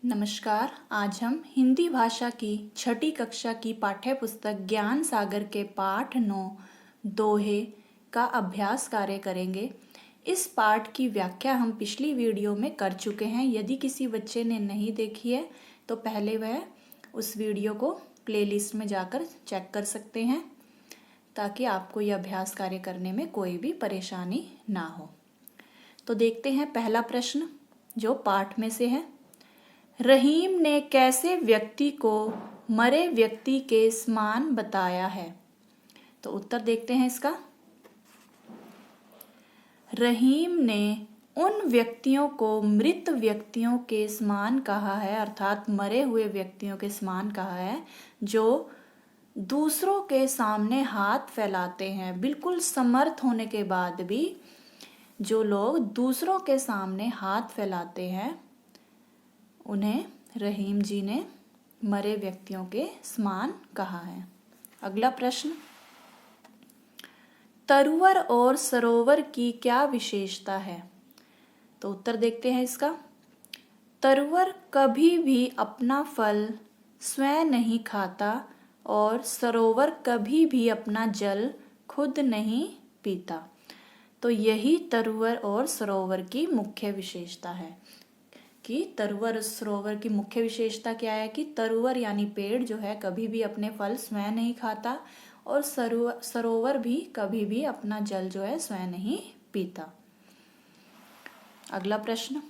नमस्कार। आज हम हिंदी भाषा की छठी कक्षा की पाठ्य पुस्तक ज्ञान सागर के पाठ 9 दोहे का अभ्यास कार्य करेंगे। इस पाठ की व्याख्या हम पिछली वीडियो में कर चुके हैं। यदि किसी बच्चे ने नहीं देखी है तो पहले वह उस वीडियो को प्लेलिस्ट में जाकर चेक कर सकते हैं ताकि आपको यह अभ्यास कार्य करने में कोई भी परेशानी ना हो। तो देखते हैं पहला प्रश्न जो पाठ में से है। रहीम ने कैसे व्यक्ति को मरे व्यक्ति के समान बताया है? तो उत्तर देखते हैं इसका। रहीम ने उन व्यक्तियों को मृत व्यक्तियों के समान कहा है, अर्थात मरे हुए व्यक्तियों के समान कहा है, जो दूसरों के सामने हाथ फैलाते हैं। बिल्कुल समर्थ होने के बाद भी जो लोग दूसरों के सामने हाथ फैलाते हैं उन्हें रहीम जी ने मरे व्यक्तियों के समान कहा है। अगला प्रश्न, तरुवर और सरोवर की क्या विशेषता है? तो उत्तर देखते हैं इसका। तरुवर कभी भी अपना फल स्वयं नहीं खाता और सरोवर कभी भी अपना जल खुद नहीं पीता। तो यही तरुवर और सरोवर की मुख्य विशेषता है कि तरुवर और सरोवर की मुख्य विशेषता क्या है कि तरुवर यानी पेड़ जो है कभी भी अपने फल स्वयं नहीं खाता और सरोवर भी कभी भी अपना जल जो है स्वयं नहीं पीता। अगला प्रश्न,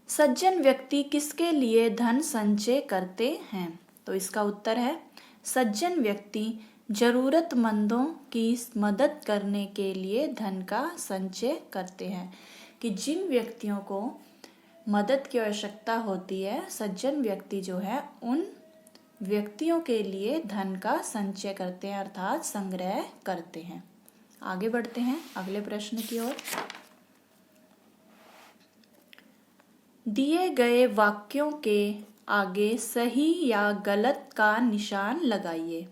सज्जन व्यक्ति किसके लिए धन संचय करते हैं? तो इसका उत्तर है सज्जन व्यक्ति जरूरतमंदों की मदद करने के लिए धन का संचय करते हैं। कि जिन व्यक्तियों को मदद की आवश्यकता होती है, सज्जन व्यक्ति जो है उन व्यक्तियों के लिए धन का संचय करते हैं, अर्थात संग्रह करते हैं। आगे बढ़ते हैं अगले प्रश्न की ओर। दिए गए वाक्यों के आगे सही या गलत का निशान लगाइए।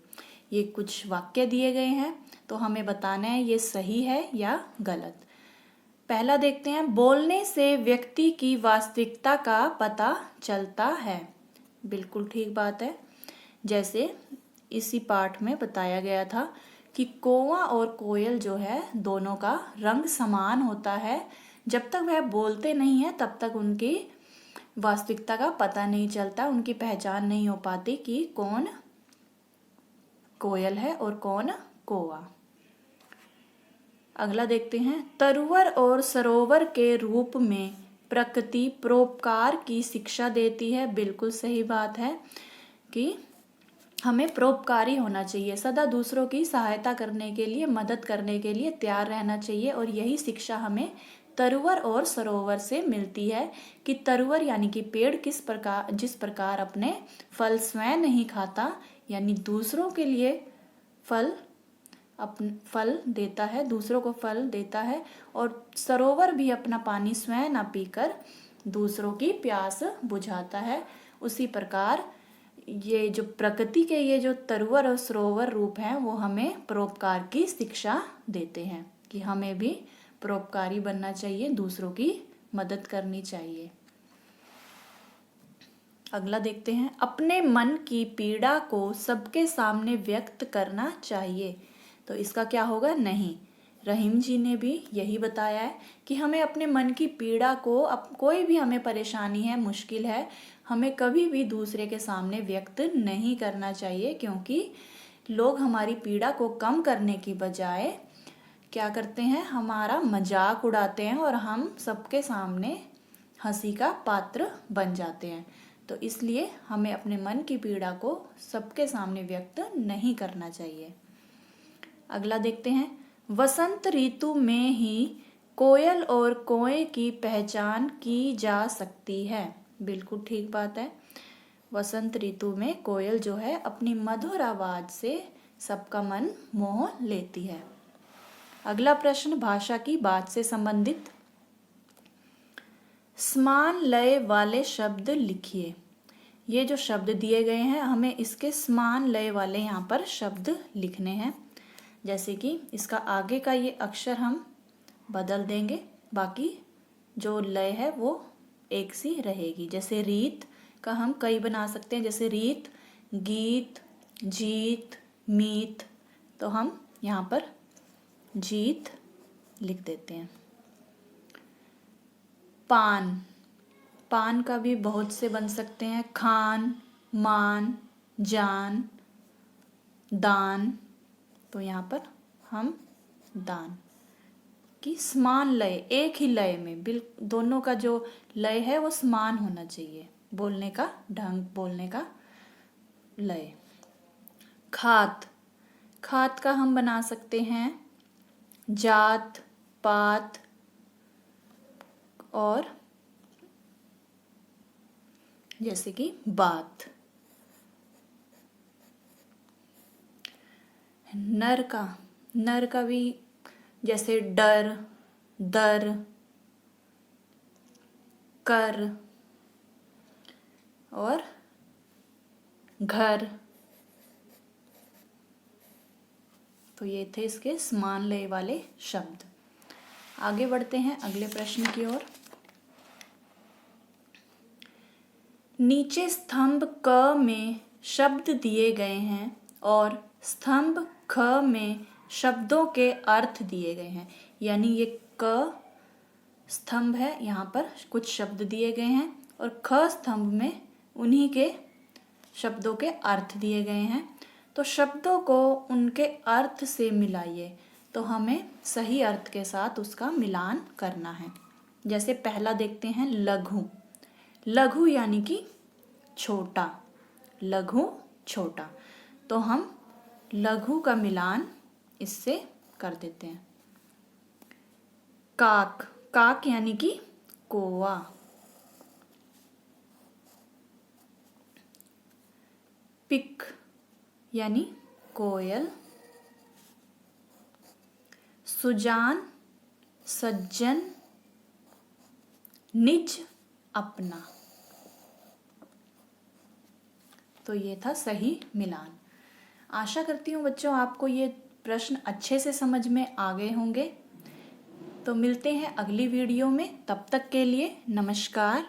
ये कुछ वाक्य दिए गए हैं तो हमें बताना है ये सही है या गलत। पहला देखते हैं, बोलने से व्यक्ति की वास्तविकता का पता चलता है। बिल्कुल ठीक बात है। जैसे इसी पाठ में बताया गया था कि कौवा और कोयल जो है दोनों का रंग समान होता है। जब तक वह बोलते नहीं है तब तक उनकी वास्तविकता का पता नहीं चलता, उनकी पहचान नहीं हो पाती कि कौन कोयल है और कौन कौवा। अगला देखते हैं, तरुवर और सरोवर के रूप में प्रकृति परोपकार की शिक्षा देती है। बिल्कुल सही बात है कि हमें परोपकारी होना चाहिए, सदा दूसरों की सहायता करने के लिए, मदद करने के लिए तैयार रहना चाहिए। और यही शिक्षा हमें तरुवर और सरोवर से मिलती है कि तरुवर यानी कि पेड़ जिस प्रकार अपने फल स्वयं नहीं खाता यानी दूसरों के लिए फल देता है, दूसरों को फल देता है, और सरोवर भी अपना पानी स्वयं ना पीकर दूसरों की प्यास बुझाता है। उसी प्रकार ये जो प्रकृति के ये जो तरुवर और सरोवर रूप हैं वो हमें परोपकार की शिक्षा देते हैं कि हमें भी परोपकारी बनना चाहिए, दूसरों की मदद करनी चाहिए। अगला देखते हैं, अपने मन की पीड़ा को सबके सामने व्यक्त करना चाहिए। तो इसका क्या होगा? नहीं। रहीम जी ने भी यही बताया है कि हमें अपने मन की पीड़ा को, कोई भी हमें परेशानी है, मुश्किल है, हमें कभी भी दूसरे के सामने व्यक्त नहीं करना चाहिए, क्योंकि लोग हमारी पीड़ा को कम करने की बजाय क्या करते हैं, हमारा मजाक उड़ाते हैं और हम सबके सामने हंसी का पात्र बन जाते हैं। तो इसलिए हमें अपने मन की पीड़ा को सबके सामने व्यक्त नहीं करना चाहिए। अगला देखते हैं, वसंत ऋतु में ही कोयल और कौए की पहचान की जा सकती है। बिल्कुल ठीक बात है। वसंत ऋतु में कोयल जो है अपनी मधुर आवाज से सबका मन मोह लेती है। अगला प्रश्न भाषा की बात से संबंधित, समान लय वाले शब्द लिखिए। ये जो शब्द दिए गए हैं हमें इसके समान लय वाले यहाँ पर शब्द लिखने हैं। जैसे कि इसका आगे का ये अक्षर हम बदल देंगे, बाकी जो लय है वो एक सी रहेगी। जैसे रीत का हम कई बना सकते हैं, जैसे रीत, गीत, जीत, मीत, तो हम यहाँ पर जीत लिख देते हैं। पान, पान का भी बहुत से बन सकते हैं, खान, मान, जान, दान, तो यहाँ पर हम दान की समान लय, एक ही लय में, दोनों का जो लय है वो समान होना चाहिए, बोलने का ढंग, बोलने का लय। खात, खात का हम बना सकते हैं जात, पात और जैसे कि बात। नर का, नर का भी जैसे डर, दर, कर और घर, तो ये थे इसके समान लय वाले शब्द। आगे बढ़ते हैं अगले प्रश्न की ओर। नीचे स्तंभ क में शब्द दिए गए हैं और स्तंभ ख में शब्दों के अर्थ दिए गए हैं। यानी ये क स्तंभ है, यहाँ पर कुछ शब्द दिए गए हैं और ख स्तंभ में उन्हीं के शब्दों के अर्थ दिए गए हैं। तो शब्दों को उनके अर्थ से मिलाइए, तो हमें सही अर्थ के साथ उसका मिलान करना है। जैसे पहला देखते हैं लघु, लघु यानी कि छोटा, लघु छोटा, तो हम लघु का मिलान इससे कर देते हैं। काक, काक यानी कि कौवा। पिक यानी कोयल। सुजान, सज्जन, निज, अपना, तो ये था सही मिलान। आशा करती हूँ बच्चों आपको ये प्रश्न अच्छे से समझ में आ गए होंगे। तो मिलते हैं अगली वीडियो में, तब तक के लिए नमस्कार।